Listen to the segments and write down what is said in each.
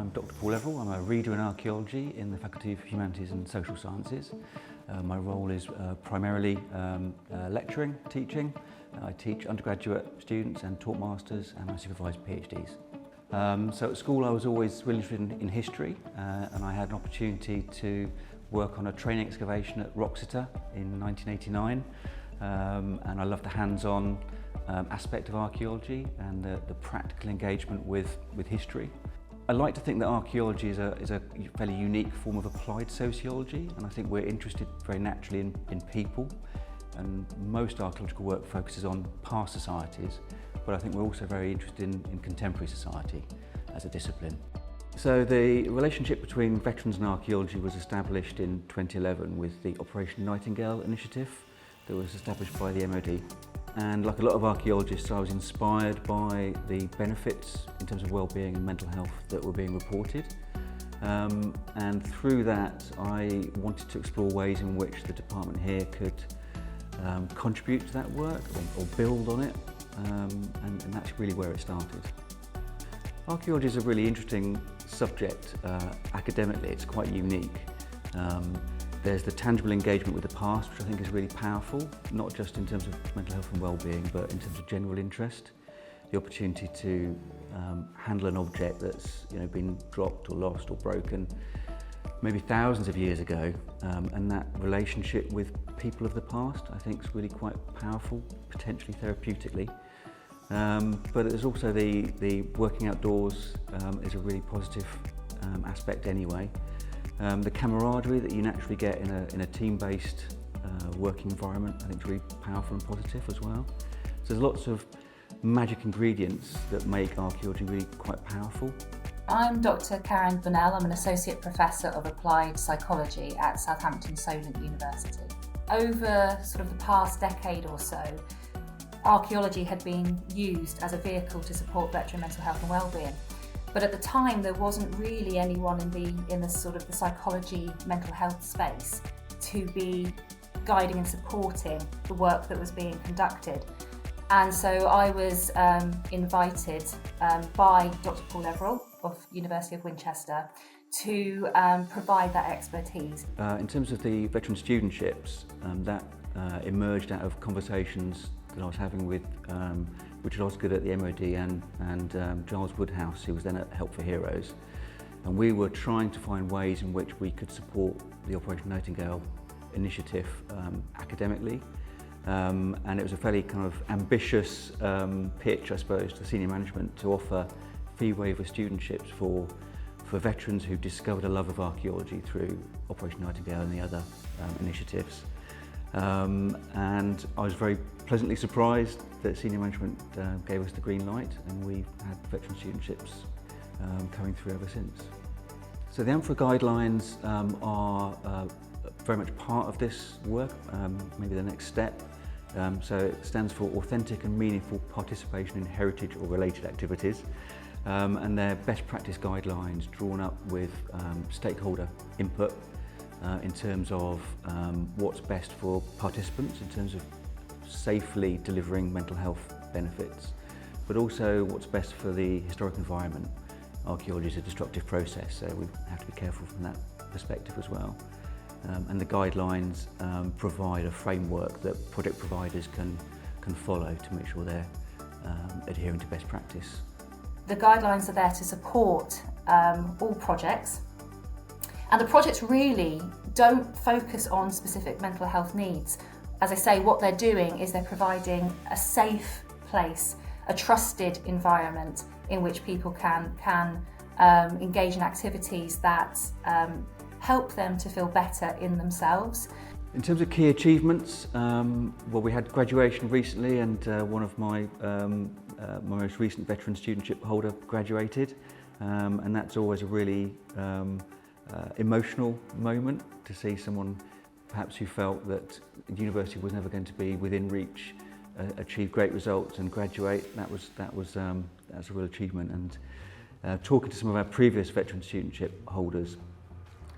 I'm Dr. Paul Everall. I'm a reader in archaeology in the Faculty of Humanities and Social Sciences. My role is primarily lecturing, teaching. I teach undergraduate students and taught masters, and I supervise PhDs. So at school I was always really interested in history, and I had an opportunity to work on a training excavation at Roxeter in 1989, and I loved the hands-on aspect of archaeology and the practical engagement with history. I like to think that archaeology is a fairly unique form of applied sociology, and I think we're interested very naturally in people, and most archaeological work focuses on past societies, but I think we're also very interested in contemporary society as a discipline. So the relationship between veterans and archaeology was established in 2011 with the Operation Nightingale initiative that was established by the MOD. And like a lot of archaeologists, I was inspired by the benefits in terms of well-being and mental health that were being reported. And through that, I wanted to explore ways in which the department here could contribute to that work or build on it, and that's really where it started. Archaeology is a really interesting subject academically. It's quite unique. There's the tangible engagement with the past, which I think is really powerful, not just in terms of mental health and well-being, but in terms of general interest. The opportunity to handle an object that's been dropped or lost or broken maybe thousands of years ago, and that relationship with people of the past I think is really quite powerful, potentially therapeutically. But there's also the working outdoors is a really positive aspect anyway. The camaraderie that you naturally get in a team-based working environment I think is really powerful and positive as well. So there's lots of magic ingredients that make archaeology really quite powerful. I'm Dr. Karen Bunnell. I'm an Associate Professor of Applied Psychology at Southampton University. Over sort of the past decade or so, archaeology had been used as a vehicle to support veteran mental health and well-being. But at the time, there wasn't really anyone in the sort of the psychology, mental health space to be guiding and supporting the work that was being conducted. And so I was invited by Dr. Paul Everall of University of Winchester to provide that expertise. In terms of the veteran studentships, that emerged out of conversations that I was having with Richard Osgood at the MOD and Giles Woodhouse, who was then at Help for Heroes. And we were trying to find ways in which we could support the Operation Nightingale initiative academically. And it was a fairly kind of ambitious pitch, I suppose, to senior management to offer fee waiver studentships for veterans who discovered a love of archaeology through Operation Nightingale and the other initiatives. And I was very pleasantly surprised that senior management gave us the green light, and we've had veteran studentships coming through ever since. So the Amphora guidelines are very much part of this work, maybe the next step. So it stands for Authentic and Meaningful Participation in Heritage or Related Activities, and they're best practice guidelines drawn up with stakeholder input in terms of what's best for participants in terms of safely delivering mental health benefits, but also what's best for the historic environment. Archaeology is a destructive process, so we have to be careful from that perspective as well. And the guidelines provide a framework that project providers can follow to make sure they're adhering to best practice. The guidelines are there to support all projects, and the projects really don't focus on specific mental health needs. As I say, what they're doing is they're providing a safe place, a trusted environment in which people can engage in activities that help them to feel better in themselves. In terms of key achievements, well, we had graduation recently, and one of my most recent veteran studentship holder graduated, and that's always a really emotional moment to see someone perhaps who felt that the university was never going to be within reach achieve great results and graduate. That's a real achievement. And talking to some of our previous veteran studentship holders,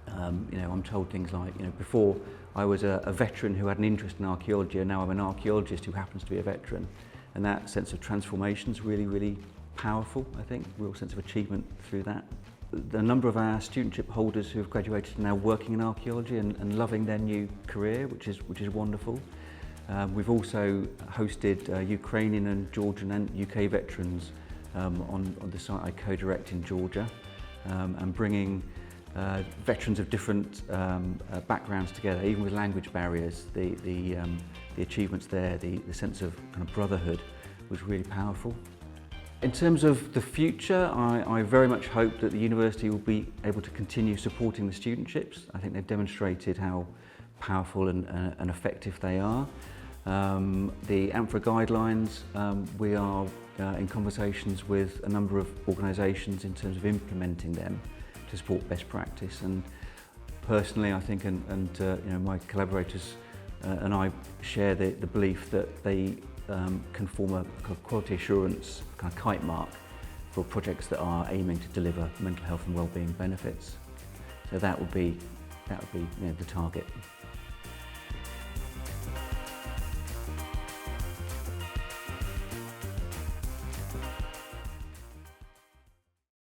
I'm told things like, before I was a veteran who had an interest in archaeology, and now I'm an archaeologist who happens to be a veteran. And that sense of transformation is really, really powerful, I think, real sense of achievement through that. a number of our studentship holders who have graduated are now working in archaeology and loving their new career, which is wonderful. We've also hosted Ukrainian and Georgian and UK veterans on the site I co-direct in Georgia, and bringing veterans of different backgrounds together, even with language barriers. The achievements there, the sense of kind of brotherhood was really powerful. In terms of the future, I very much hope that the university will be able to continue supporting the studentships. I think they've demonstrated how powerful and effective they are. The Amphora guidelines, we are in conversations with a number of organisations in terms of implementing them to support best practice. And personally, I think, and you know, my collaborators and I share the belief that they can form a kind of quality assurance kind of kite mark for projects that are aiming to deliver mental health and wellbeing benefits. So that would be you know, the target.